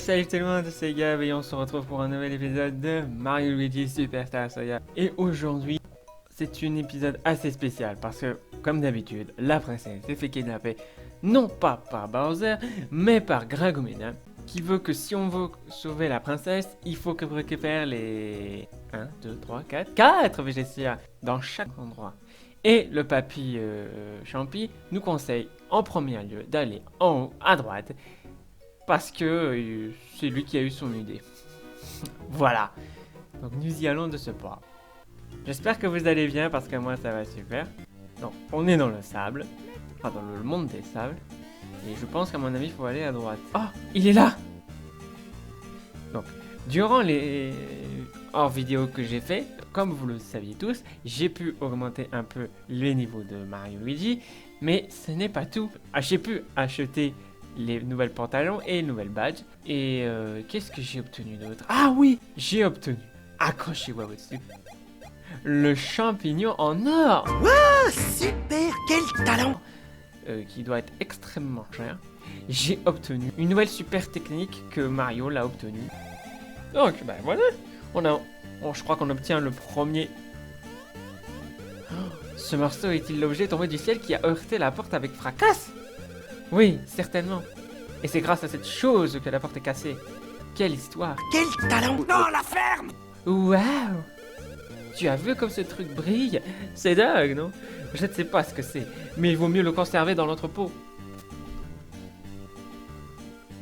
Salut tout le monde, c'est Gab et on se retrouve pour un nouvel épisode de Mario Luigi Superstar Saga. Et aujourd'hui, c'est un épisode assez spécial parce que, comme d'habitude, la princesse s'est fait kidnapper non pas par Bowser, mais par Gragomena, qui veut que si on veut sauver la princesse, il faut qu'elle récupère les 1, 2, 3, 4 VGCA dans chaque endroit. Et le papy Champi nous conseille en premier lieu d'aller en haut à droite parce que c'est lui qui a eu son idée. Voilà. Donc nous y allons de ce pas. J'espère que vous allez bien parce que moi ça va super. Donc on est dans le sable, enfin dans le monde des sables. Et je pense qu'à mon avis il faut aller à droite. Oh, il est là. Donc durant les hors vidéos que j'ai fait, comme vous le saviez tous, j'ai pu augmenter un peu les niveaux de Mario Luigi. Mais ce n'est pas tout. J'ai pu acheter les nouvelles pantalons et les nouvelles badges. Et qu'est-ce que j'ai obtenu d'autre? Ah oui, j'ai obtenu, accrochez-vous à votre sucre, le champignon en or. Waouh, super, quel talent! Qui doit être extrêmement cher. J'ai obtenu une nouvelle super technique que Mario l'a obtenue. Donc, ben voilà, je crois qu'on obtient le premier. Ce morceau est-il l'objet tombé du ciel qui a heurté la porte avec fracas? Oui, certainement. Et c'est grâce à cette chose que la porte est cassée. Quelle histoire! Quel talent! Non, la ferme! Waouh! Tu as vu comme ce truc brille? C'est dingue, non? Je ne sais pas ce que c'est, mais il vaut mieux le conserver dans l'entrepôt.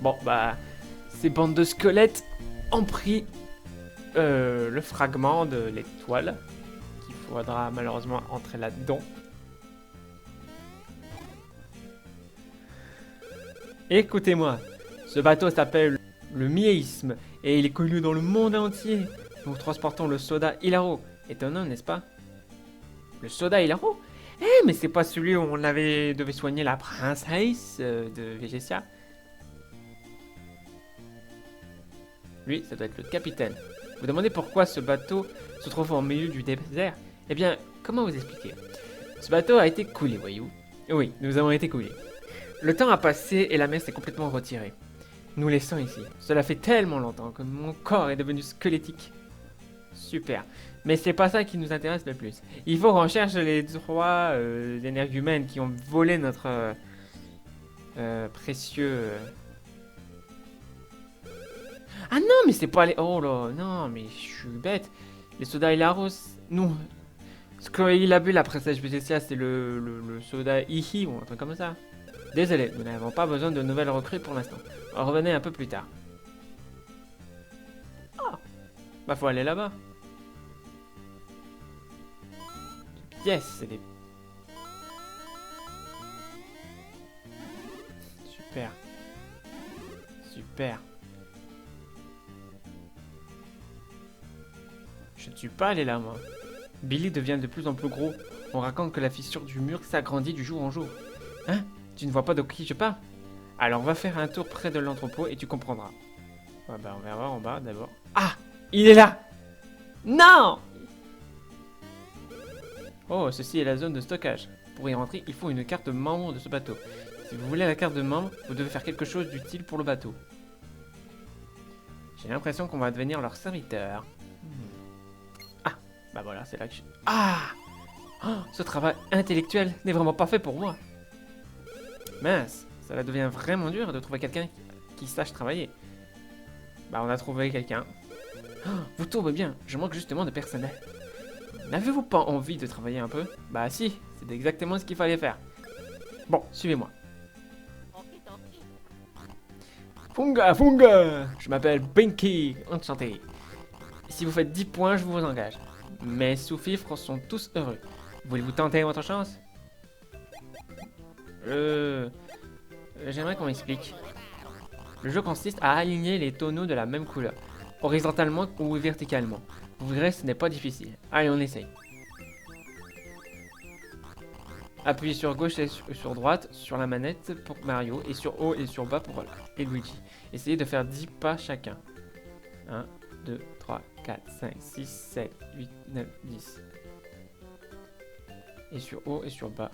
Bon, bah, ces bandes de squelettes ont pris le fragment de l'étoile, qu'il faudra malheureusement entrer là-dedans. Écoutez-moi, ce bateau s'appelle le Miéisme et il est connu dans le monde entier. Nous transportons le soda Hilaro. Étonnant, n'est-ce pas? Le soda Hilaro? Eh, mais c'est pas celui où on devait soigner la princesse de Vegesia? Lui, ça doit être le capitaine. Vous demandez pourquoi ce bateau se trouve au milieu du désert? Eh bien, comment vous expliquer? Ce bateau a été coulé, voyez-vous. Oui, nous avons été coulés. Le temps a passé et la mer s'est complètement retirée. Nous laissons ici. Cela fait tellement longtemps que mon corps est devenu squelettique. Super. Mais c'est pas ça qui nous intéresse le plus. Il faut qu'on cherche les trois énergumènes qui ont volé notre précieux... Ah non, mais c'est pas les... Oh là, non, mais je suis bête. Les sodas Hilaros... Non. Ce qu'il a bu, la princesse Vegesia, c'est le soda Ihi ou un truc comme ça. Désolé, nous n'avons pas besoin de nouvelles recrues pour l'instant. Revenez un peu plus tard. Oh, bah faut aller là-bas. Yes, c'est des... Super. Super. Je ne suis pas allé là, moi. Billy devient de plus en plus gros. On raconte que la fissure du mur s'agrandit du jour en jour. Hein? Tu ne vois pas de qui je parle? Alors on va faire un tour près de l'entrepôt et tu comprendras. Ouais, bah on va voir en bas d'abord. Ah! Il est là! Non! Oh, ceci est la zone de stockage. Pour y rentrer, il faut une carte de membre de ce bateau. Si vous voulez la carte de membre, vous devez faire quelque chose d'utile pour le bateau. J'ai l'impression qu'on va devenir leur serviteur. Ah! Bah voilà, c'est là que je... Ah! Oh, ce travail intellectuel n'est vraiment pas fait pour moi. Mince, ça devient vraiment dur de trouver quelqu'un qui sache travailler. Bah on a trouvé quelqu'un. Oh, vous tombez bien, je manque justement de personnel. N'avez-vous pas envie de travailler un peu? Bah si, c'est exactement ce qu'il fallait faire. Bon, suivez-moi. Funga, Funga! Je m'appelle Binky, enchanté. Si vous faites 10 points, je vous engage. Mes sous-fifres sont tous heureux. Voulez-vous tenter votre chance? J'aimerais qu'on m'explique. Le jeu consiste à aligner les tonneaux de la même couleur, horizontalement ou verticalement. Vous verrez, ce n'est pas difficile. Allez, on essaye. Appuyez sur gauche et sur droite sur la manette pour Mario et sur haut et sur bas pour Luigi. Essayez de faire 10 pas chacun. 1, 2, 3, 4, 5, 6, 7, 8, 9, 10. Et sur haut et sur bas.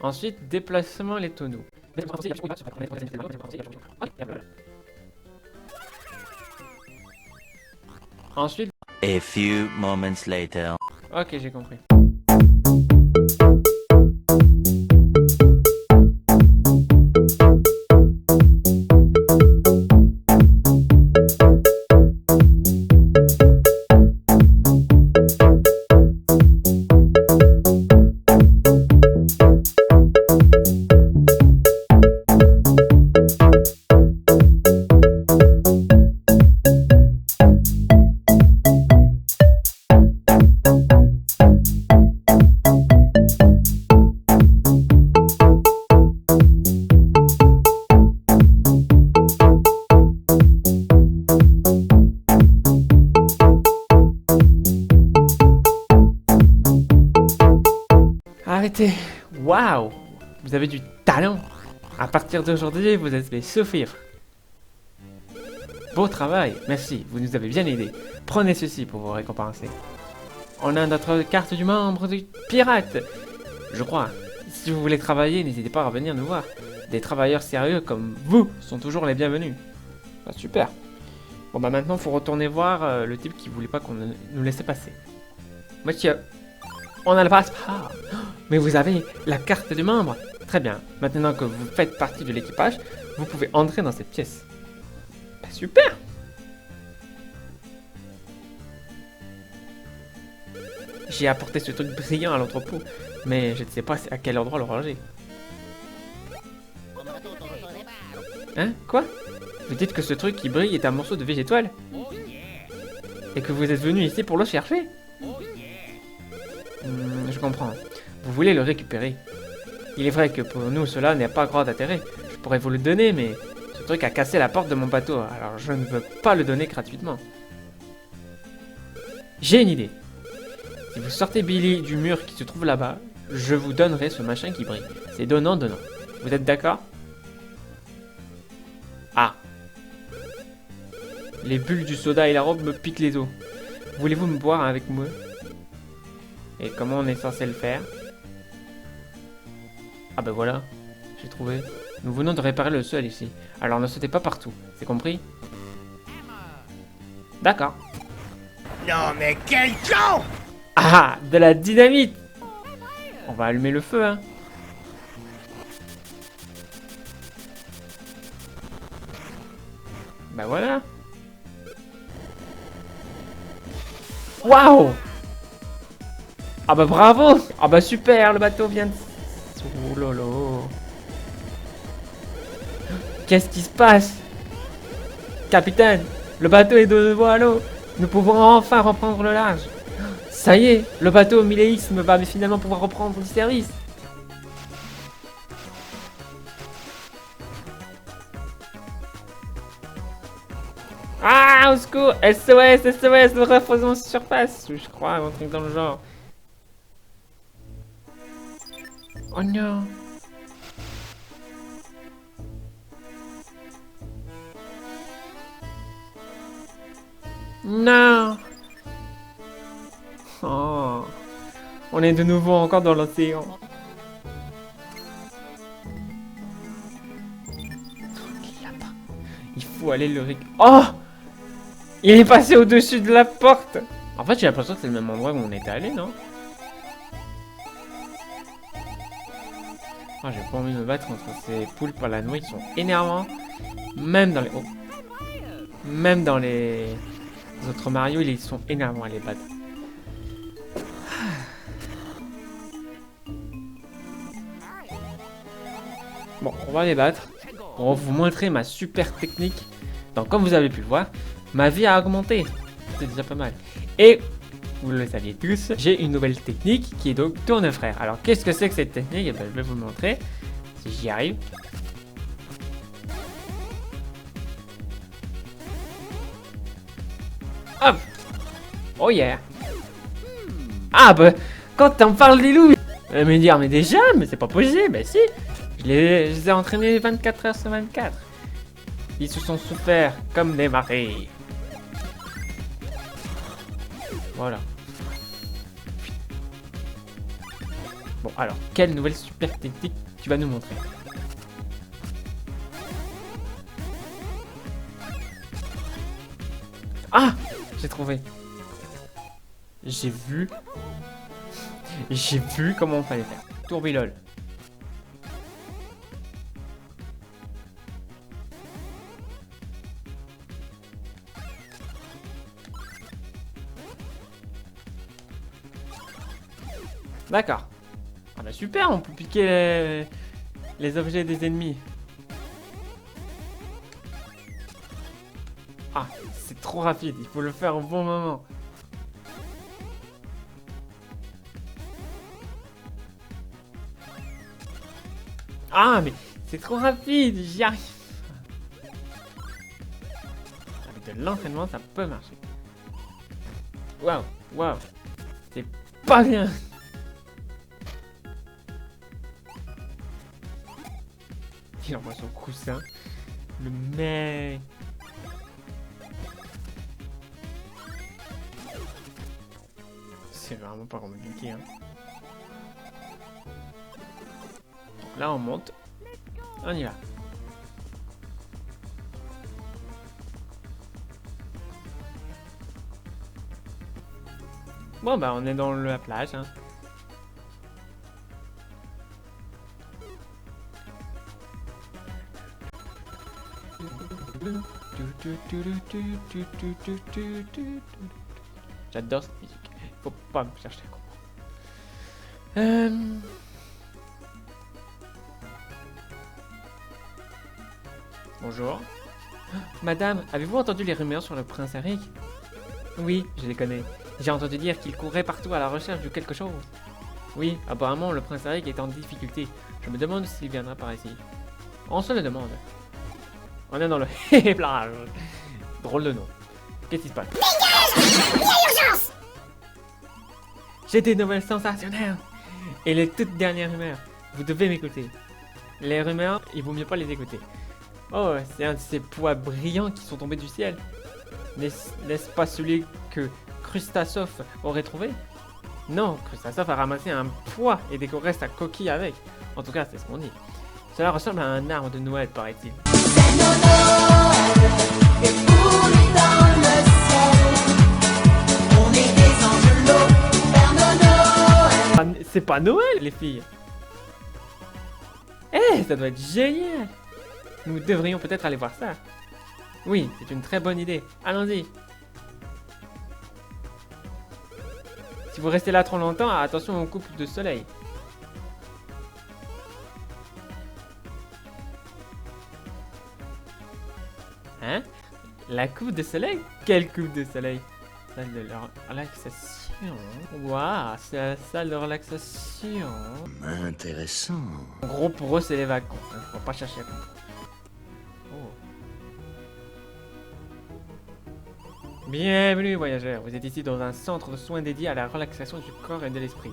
Ensuite, déplacement les tonneaux. Ensuite... A few moments later. Ok, j'ai compris. Arrêtez. Waouh. Vous avez du talent. À partir d'aujourd'hui, vous êtes mes sous-fifres. Beau travail. Merci, vous nous avez bien aidés. Prenez ceci pour vous récompenser. On a notre carte du membre du pirate. Je crois. Si vous voulez travailler, n'hésitez pas à venir nous voir. Des travailleurs sérieux comme vous sont toujours les bienvenus. Ah, super. Bon bah maintenant, faut retourner voir le type qui voulait pas qu'on nous laisse passer. Monsieur, on a le passeport. Mais vous avez la carte du membre. Très bien. Maintenant que vous faites partie de l'équipage, vous pouvez entrer dans cette pièce. Bah, super. J'ai apporté ce truc brillant à l'entrepôt, mais je ne sais pas à quel endroit le ranger. Hein? Quoi? Vous dites que ce truc qui brille est un morceau de végétoile? Et que vous êtes venu ici pour le chercher? Je comprends. Vous voulez le récupérer. Il est vrai que pour nous, cela n'a pas grand intérêt. Je pourrais vous le donner, mais ce truc a cassé la porte de mon bateau, alors je ne veux pas le donner gratuitement. J'ai une idée. Si vous sortez Billy du mur qui se trouve là-bas, je vous donnerai ce machin qui brille. C'est donnant-donnant. Vous êtes d'accord? Ah. Les bulles du soda et la robe me piquent les os. Voulez-vous me boire avec moi? Et comment on est censé le faire? Ah bah voilà, j'ai trouvé. Nous venons de réparer le sol ici. Alors ne sautez pas partout, c'est compris? D'accord. Non mais quel con! Ah, de la dynamite! On va allumer le feu, hein. Bah voilà. Waouh! Ah bah bravo! Ah bah super, le bateau vient de... Oh lolo. Qu'est-ce qui se passe? Capitaine, le bateau est de nouveau à l'eau. Nous pouvons enfin reprendre le large. Ça y est, le bateau milléisme va finalement pouvoir reprendre du service. Ah, au secours! SOS, SOS, nous refaisons surface, je crois, un truc dans le genre. Oh non! Non! Oh! On est de nouveau encore dans l'océan. Là-bas. Il faut aller le récupérer. Oh! Il est passé au-dessus de la porte! En fait, j'ai l'impression que c'est le même endroit où on était allé, non? Oh, j'ai pas envie de me battre contre ces poulpes à la noix, ils sont énervants. Même dans les... Oh. Même dans les autres Mario, ils sont énervants à les battre. Bon, on va les battre. Pour vous montrer ma super technique. Donc, comme vous avez pu le voir, ma vie a augmenté. C'est déjà pas mal. Et... vous le saviez tous, j'ai une nouvelle technique qui est donc tourne frère. Alors qu'est-ce que c'est que cette technique? Eh ben, je vais vous le montrer, si j'y arrive. Hop! Oh yeah! Ah bah, quand t'en parles des loups, me dire, mais déjà, mais c'est pas possible, mais si! Je les ai entraînés 24 heures sur 24. Ils se sont souffert comme des marées. Voilà. Bon, alors, quelle nouvelle super technique tu vas nous montrer? J'ai trouvé. J'ai vu. J'ai vu comment on fallait faire. Tourbilol. D'accord. Ah bah super, on peut piquer les objets des ennemis. Ah, c'est trop rapide, il faut le faire au bon moment. Ah, mais c'est trop rapide, j'y arrive. Avec de l'entraînement, ça peut marcher. Waouh, waouh. C'est pas bien. Il envoie son coussin. Le mec. C'est vraiment pas compliqué, hein. Donc là, on monte. On y va. Bon, bah, on est dans la plage, hein. J'adore cette musique. Faut pas me chercher à comprendre. Bonjour. Madame, avez-vous entendu les rumeurs sur le prince Eric? Oui, je les connais. J'ai entendu dire qu'il courait partout à la recherche de quelque chose. Oui, apparemment le prince Eric est en difficulté. Je me demande s'il viendra par ici. On se le demande. On est dans le plage. Drôle de nom. Qu'est-ce qui se passe? Dégage! Il y a urgence! J'ai des nouvelles sensationnelles. Et les toutes dernières rumeurs. Vous devez m'écouter. Les rumeurs, il vaut mieux pas les écouter. Oh, c'est un de ces pois brillants qui sont tombés du ciel. N'est-ce pas celui que Krustasov aurait trouvé? Non, Krustasov a ramassé un pois et décoré sa coquille avec. En tout cas, c'est ce qu'on dit. Cela ressemble à un arbre de Noël, paraît-il. C'est pas Noël, les filles. Eh, ça doit être génial. Nous devrions peut-être aller voir ça. Oui, c'est une très bonne idée. Allons-y. Si vous restez là trop longtemps, attention aux coupes de soleil. Hein? La coupe de soleil? Quelle coupe de soleil? Salle de relaxation. Waouh, c'est la salle de relaxation. Intéressant. En gros, pour eux, c'est les vacances. Hein. Faut pas chercher à comprendre. Oh. Bienvenue, voyageurs. Vous êtes ici dans un centre de soins dédié à la relaxation du corps et de l'esprit.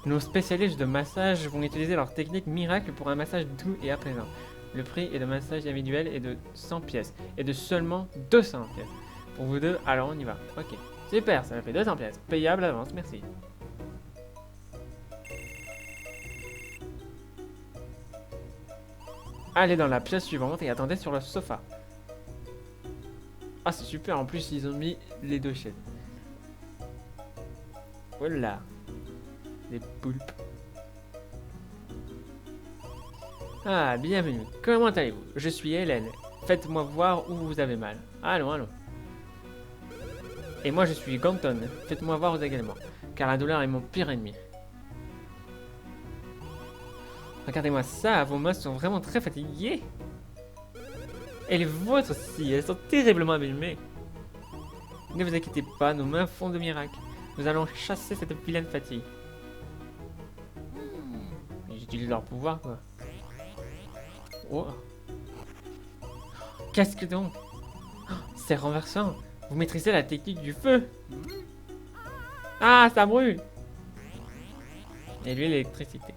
Nos spécialistes de massage vont utiliser leur technique miracle pour un massage doux et apaisant. Le prix est de massage individuel est de 100 pièces et de seulement 200 pièces. Pour vous deux, alors on y va. Ok. Super, ça me fait 200 pièces. Payable à l'avance, merci. Allez dans la pièce suivante et attendez sur le sofa. Ah, c'est super, en plus ils ont mis les deux chaises. Voilà. Les poulpes. Ah, bienvenue. Comment allez-vous? Je suis Hélène. Faites-moi voir où vous avez mal. Allons, allons. Et moi je suis Ganton. Faites-moi voir également. Car la douleur est mon pire ennemi. Regardez-moi ça, vos mains sont vraiment très fatiguées. Et les vôtres aussi, elles sont terriblement abîmées. Ne vous inquiétez pas, nos mains font de miracles. Nous allons chasser cette vilaine fatigue. J'utilise leur pouvoir, quoi. Oh. Qu'est-ce que donc? C'est renversant. Vous maîtrisez la technique du feu. Ah, ça brûle. Et lui, l'électricité.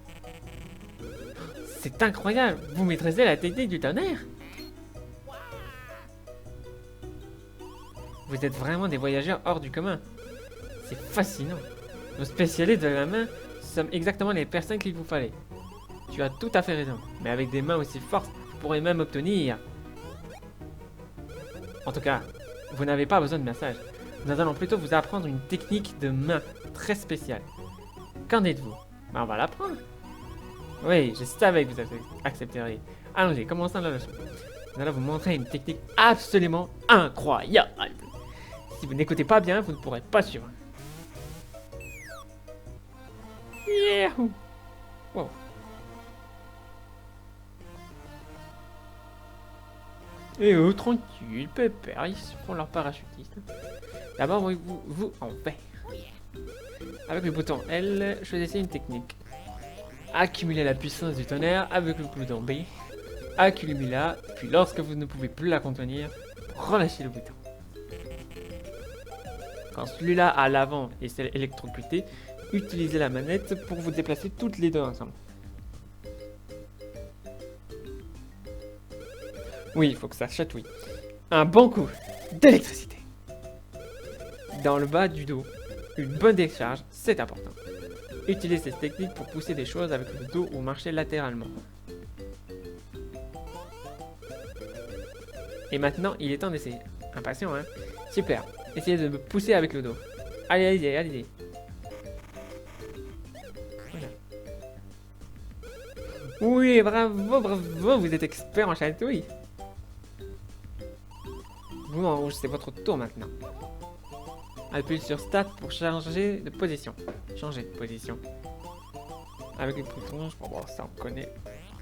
C'est incroyable. Vous maîtrisez la technique du tonnerre. Vous êtes vraiment des voyageurs hors du commun. C'est fascinant. Nos spécialistes de la main sommes exactement les personnes qu'il vous fallait. Tu as tout à fait raison. Mais avec des mains aussi fortes, vous pourrez même obtenir... En tout cas, vous n'avez pas besoin de massage. nous allons plutôt vous apprendre une technique de main très spéciale. Qu'en dites-vous? Ben, on va l'apprendre. Oui, je savais que vous accepteriez. Allons-y, commençons la leçon. Nous allons vous montrer une technique absolument incroyable. Si vous n'écoutez pas bien, vous ne pourrez pas suivre. Yahoo! Wow. Et eux, tranquille, pépère, ils font leur parachutiste. D'abord, vous en vert. Avec le bouton L, choisissez une technique. Accumulez la puissance du tonnerre avec le bouton B. Accumulez-la, puis lorsque vous ne pouvez plus la contenir, relâchez le bouton. Quand celui-là à l'avant est électrocuté, utilisez la manette pour vous déplacer toutes les deux ensemble. Oui, il faut que ça chatouille. Un bon coup d'électricité. Dans le bas du dos, une bonne décharge, c'est important. Utilisez cette technique pour pousser des choses avec le dos ou marcher latéralement. Et maintenant, il est temps d'essayer. Impatient, hein? Super. Essayez de me pousser avec le dos. Allez, allez, allez. Voilà. Oui, bravo, bravo, vous êtes expert en chatouille. Vous en rouge, c'est votre tour maintenant. Appuyez sur Start pour changer de position. Changer de position. Avec le bouton, bon, ça on connaît.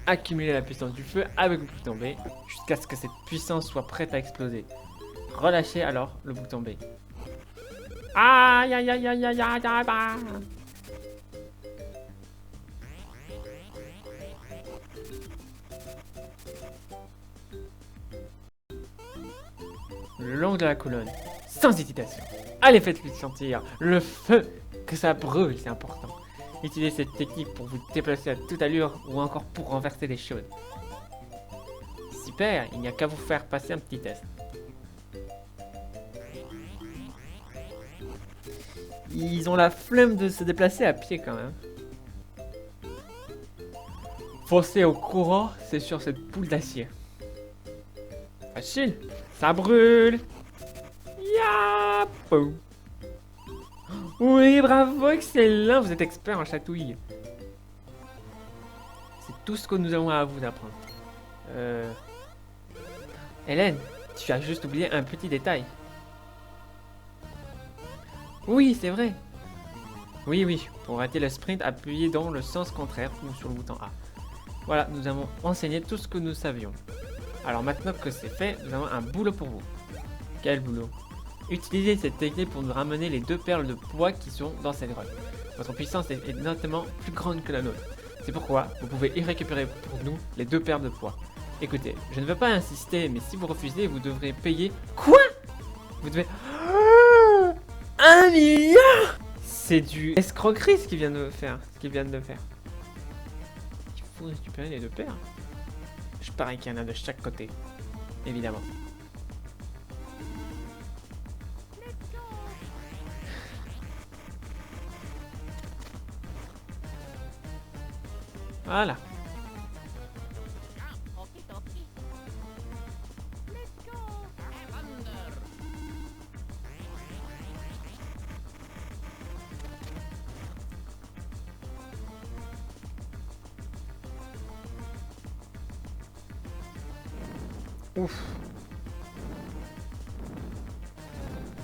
Accumuler la puissance du feu avec le bouton B jusqu'à ce que cette puissance soit prête à exploser. Relâchez alors le bouton B. Aïe aïe aïe aïe aïe aïe aïe aïe. Le long de la colonne, sans hésitation. Allez, faites-lui sentir le feu, que ça brûle, c'est important. Utilisez cette technique pour vous déplacer à toute allure ou encore pour renverser les choses. Super, il n'y a qu'à vous faire passer un petit test. Ils ont la flemme de se déplacer à pied quand même. Forcer au courant, c'est sur cette boule d'acier. Facile, ça brûle. Yapou. Oui, bravo, excellent, vous êtes expert en chatouille. C'est tout ce que nous avons à vous apprendre. Hélène, tu as juste oublié un petit détail. Oui, c'est vrai. Oui, oui, pour arrêter le sprint, appuyez dans le sens contraire ou sur le bouton A. Voilà, nous avons enseigné tout ce que nous savions. Alors maintenant que c'est fait, nous avons un boulot pour vous. Quel boulot? Utilisez cette technique pour nous ramener les deux perles de poids qui sont dans cette grotte. Votre puissance est notamment plus grande que la nôtre. C'est pourquoi vous pouvez y récupérer pour nous les deux perles de poids. Écoutez, je ne veux pas insister, mais si vous refusez, vous devrez payer... Quoi? Vous devez... 1 milliard? C'est du escroquerie ce qu'ils viennent de faire. Il faut récupérer les deux perles. Je parie qu'il y en a de chaque côté. Évidemment. Voilà. Ouf.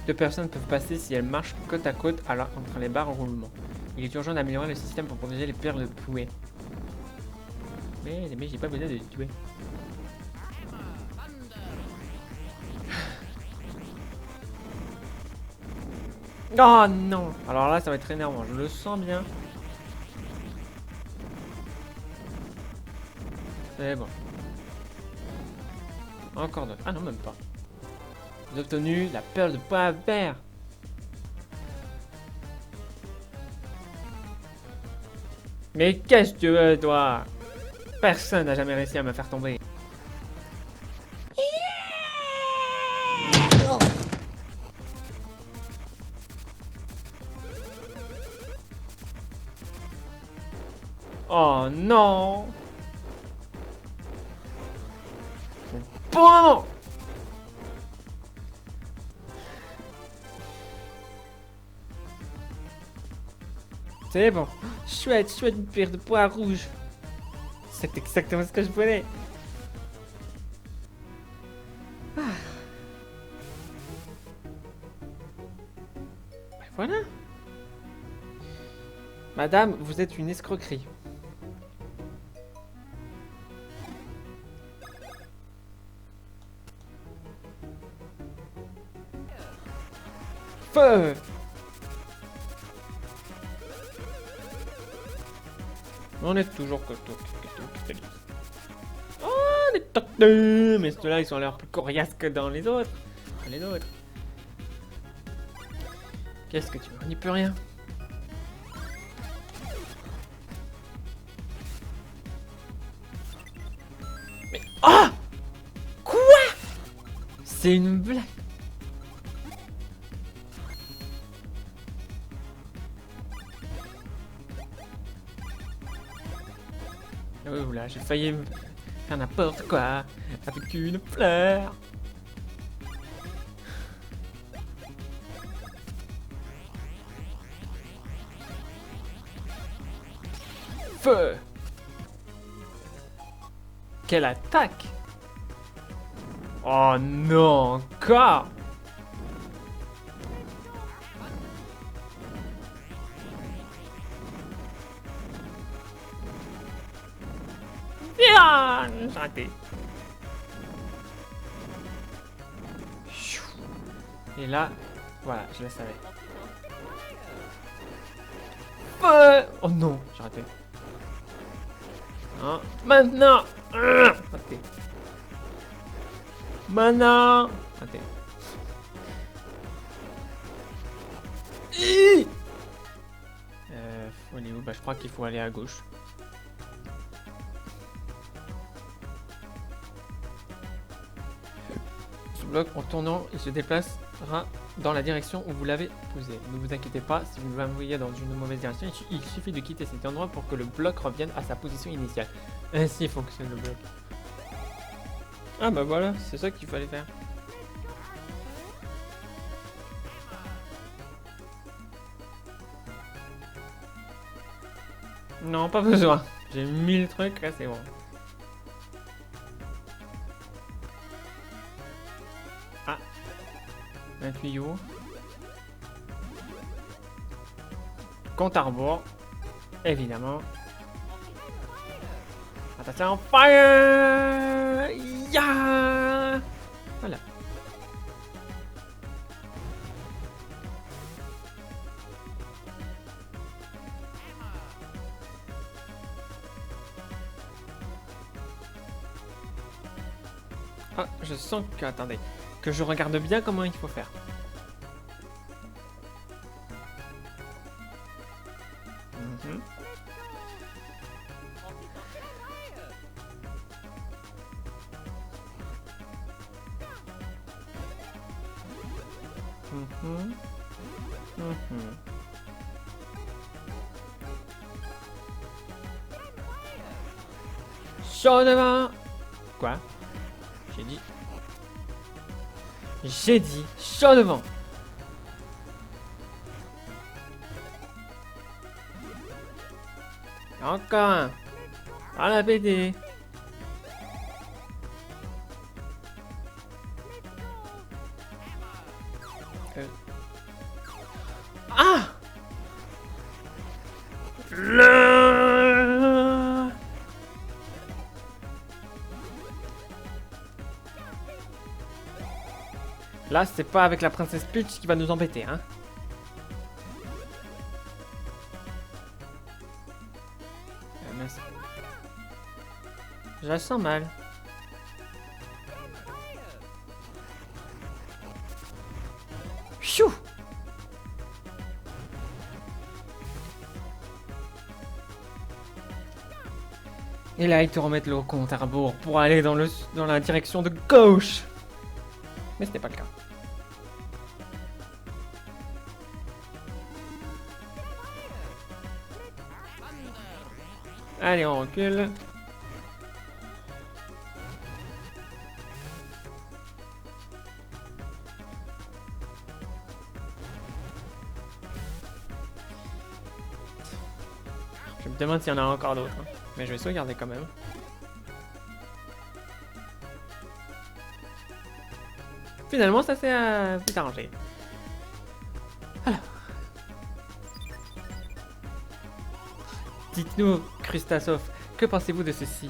Deux personnes peuvent passer si elles marchent côte à côte entre les barres en roulement. Il est urgent d'améliorer le système pour protéger les perles de poids. Mais j'ai pas besoin de les tuer. Oh non! Alors là, ça va être énervant, je le sens bien. C'est bon. Encore d'autres. Ah non, même pas. J'ai obtenu la perle de poids vert. Mais qu'est-ce que tu veux, toi? Personne n'a jamais réussi à me faire tomber. Oh non! Bon! C'est bon. Chouette, chouette, une paire de pois rouges. C'est exactement ce que je voulais. Ah. Ben voilà. Madame, vous êtes une escroquerie. Feu! On est toujours capitaliste. Oh, les tortues! Mais ceux-là, ils sont l'air plus coriaces que dans les autres. Les autres. Qu'est-ce que tu veux? On n'y peut rien. Mais... Oh! Quoi? C'est une blague. Oh là, j'ai failli faire n'importe quoi avec une fleur. Feu! Quelle attaque! Oh non, encore! Ah, j'ai raté. Et là, voilà, je le savais. Oh non, j'ai raté. Non, maintenant. Raté. Maintenant. Raté. Faut aller où? Bah, je crois qu'il faut aller à gauche. Bloc en tournant, il se déplacera dans la direction où vous l'avez posé. Ne vous inquiétez pas, si vous l'envoyez dans une mauvaise direction, il suffit de quitter cet endroit pour que le bloc revienne à sa position initiale. Ainsi fonctionne le bloc. Ah bah voilà, c'est ça qu'il fallait faire. Non, pas besoin. J'ai 1000 trucs, là c'est bon. Un tuyau. Compte à rebours. Évidemment. Attention, fire! Yeah! Voilà. Ah, je sens que... Attendez. Que je regarde bien comment il faut faire. Chaud devant. Quoi? J'ai dit chaud devant. Encore un. À la BD. Ah! Là, c'est pas avec la princesse Peach qui va nous embêter, hein. Je la sens mal. Chou! Et là, ils te remettent le compte à rebours pour aller dans la direction de gauche. Mais ce n'est pas le cas. Allez, on recule. Je me demande s'il y en a encore d'autres. Hein. Mais je vais sauvegarder quand même. Finalement, ça s'est arrangé. Alors. Dites-nous, Krustasov, que pensez-vous de ceci?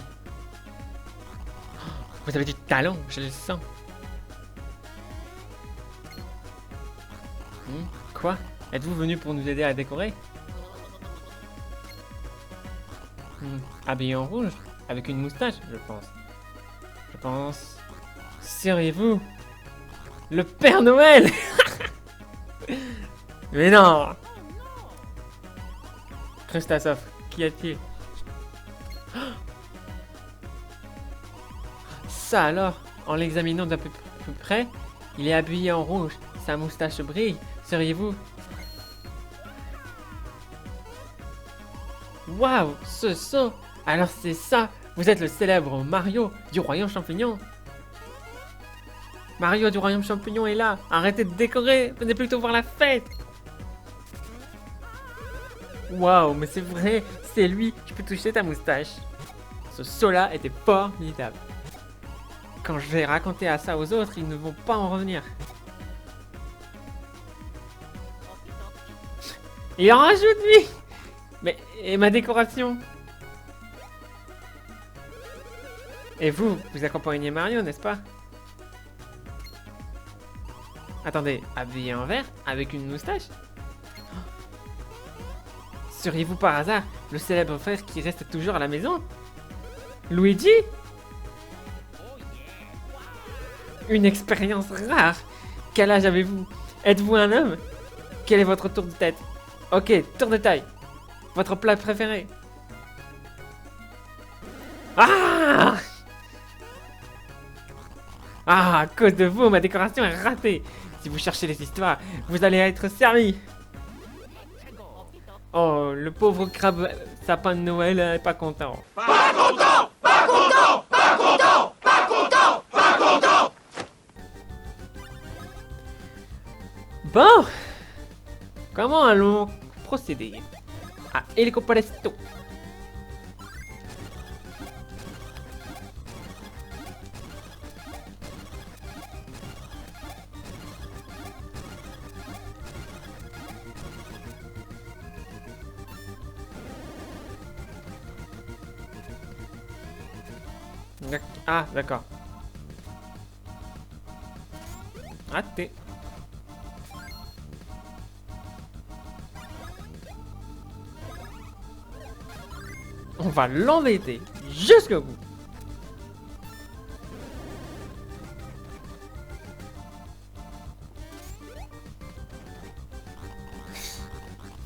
Vous avez du talent, je le sens. Quoi? Êtes-vous venu pour nous aider à décorer? Habillé en rouge, avec une moustache, je pense. Je pense... Seriez-vous le Père Noël? Mais non! Krustasov, qu'y a-t-il? Ça alors, en l'examinant d'un peu plus près, il est habillé en rouge, sa moustache brille. Seriez-vous? Waouh, ce saut! Alors c'est ça! Vous êtes le célèbre Mario du Royaume Champignon! Mario du Royaume Champignon est là! Arrêtez de décorer! Venez plutôt voir la fête! Waouh, mais c'est vrai! C'est lui! Je peux toucher ta moustache! Ce saut-là était formidable! Quand je vais raconter à ça aux autres, ils ne vont pas en revenir. Il en rajoute, lui! Mais, et ma décoration? Et vous accompagnez Mario, n'est-ce pas? Attendez, habillé en vert, avec une moustache? Seriez-vous par hasard le célèbre frère qui reste toujours à la maison? Luigi? Une expérience rare! Quel âge avez-vous? Êtes-vous un homme? Quel est votre tour de tête? Ok, tour de taille. Votre plat préféré? Ah! Ah, à cause de vous, ma décoration est ratée. Si vous cherchez les histoires, vous allez être servi. Oh, le pauvre crabe sapin de Noël est pas content. Pas content! Pas content! Pas content! Pas content! Pas content! Bon, comment allons procéder? Ah, Helicopalesto. Ah, d'accord. Raté. On va l'embêter jusqu'au bout.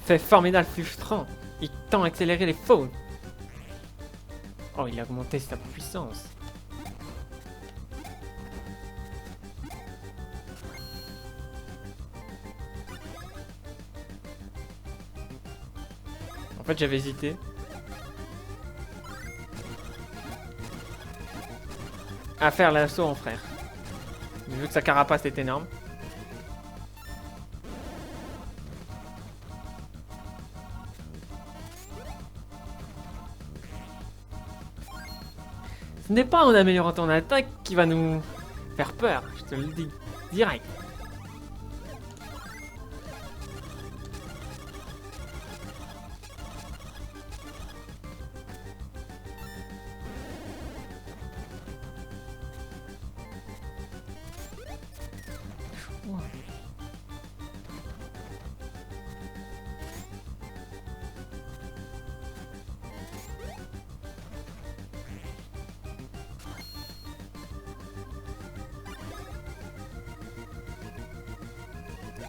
Fait formidable frustrant. Il tend à accélérer les faunes. Oh, il a augmenté sa puissance. En fait, j'avais hésité. À faire l'assaut en frère. Mais vu que sa carapace est énorme. Ce n'est pas en améliorant ton attaque qui va nous faire peur, je te le dis direct.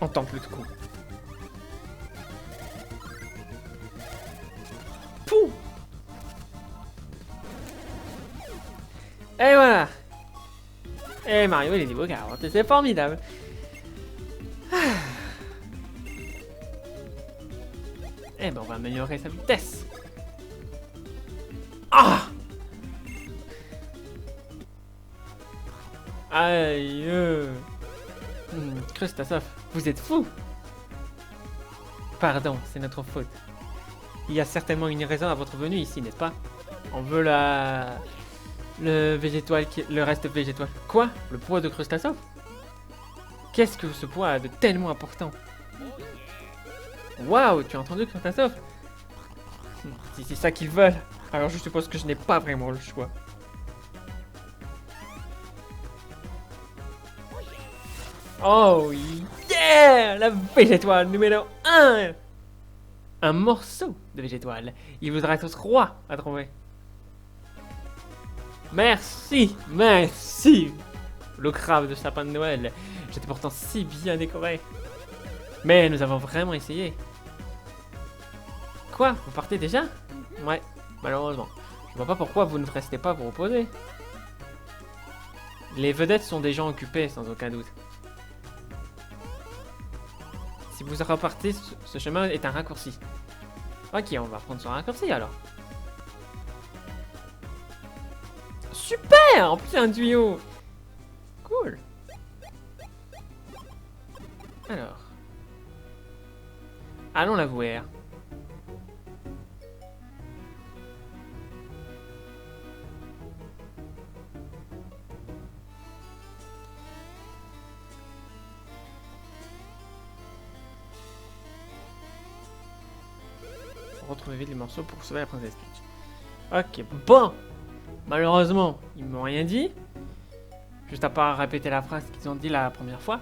On tente le coup. Pouh! Et voilà! Et Mario, il est niveau 40, c'est formidable! Eh ben, on va améliorer sa vitesse! Ah! Aïe! Krustasov, vous êtes fou! Pardon, c'est notre faute. Il y a certainement une raison à votre venue ici, n'est-ce pas? On veut le reste végétal. Quoi? Le poids de Krustasov? Qu'est-ce que ce poids a de tellement important? Waouh, tu as entendu Krustasov? Si c'est ça qu'ils veulent, alors je suppose que je n'ai pas vraiment le choix. Oh yeah! La végétoile numéro 1! Un morceau de végétoile. Il vous reste 3 à trouver. Merci! Merci! Le crabe de sapin de Noël. J'étais pourtant si bien décoré. Mais nous avons vraiment essayé. Quoi? Vous partez déjà? Ouais, malheureusement. Je vois pas pourquoi vous ne restez pas vous reposer. Les vedettes sont des gens occupés, sans aucun doute. Si vous repartez, ce chemin est un raccourci. Ok, on va prendre ce raccourci alors. Super! En plus, un tuyau. Cool. Alors. Allons la voir. Retrouvez les morceaux pour sauver la princesse Peach. Ok, bon. Malheureusement, ils m'ont rien dit. Juste à part répéter la phrase qu'ils ont dit la première fois.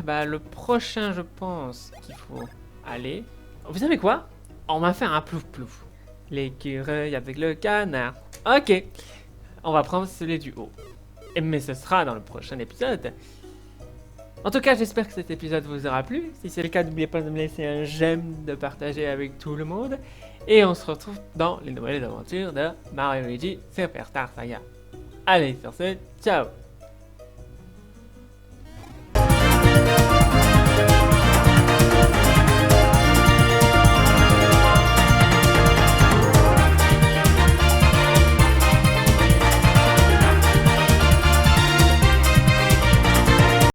Bah, le prochain, je pense qu'il faut aller. Vous savez quoi? On va faire un plouf plouf. L'écureuil avec le canard. Ok. On va prendre celui du haut. Mais ce sera dans le prochain épisode. En tout cas, j'espère que cet épisode vous aura plu. Si c'est le cas, n'oubliez pas de me laisser un j'aime, de partager avec tout le monde. Et on se retrouve dans les nouvelles aventures de Mario et Luigi Superstar Saga. Allez, sur ce, ciao!